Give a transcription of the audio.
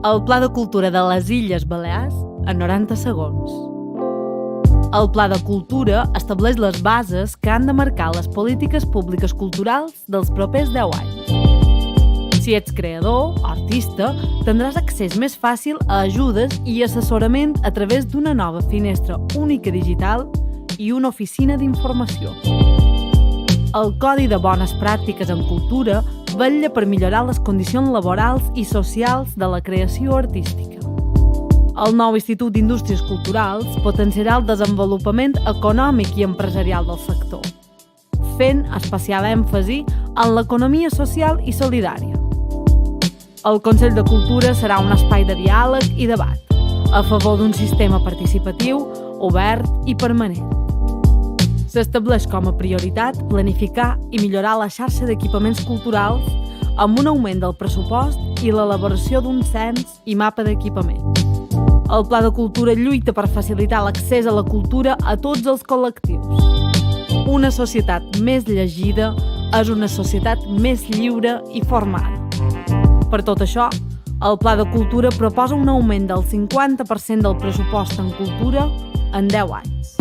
El Pla de Cultura de les Illes Balears en 90 segons. El Pla de Cultura estableix les bases que han de marcar les polítiques públiques culturals dels propers 10 anys. Si ets creador o artista, tindràs accés més fàcil a ajudes i assessorament a través d'una nova finestra única digital i una oficina d'informació. El Codi de Bones Pràctiques en Cultura vetlla per millorar les condicions laborals i socials de la creació artística. El nou Institut d'Indústries Culturals potenciarà el desenvolupament econòmic i empresarial del sector, fent especial èmfasi en l'economia social i solidària. El Consell de Cultura serà un espai de diàleg i debat, a favor d'un sistema participatiu, obert i permanent. S'estableix com a prioritat planificar i millorar la xarxa d'equipaments culturals amb un augment del pressupost i l'elaboració d'un cens i mapa d'equipaments. El Pla de Cultura lluita per facilitar l'accés a la cultura a tots els col·lectius. Una societat més llegida és una societat més lliure i formada. Per tot això, el Pla de Cultura proposa un augment del 50% del pressupost en cultura en 10 anys.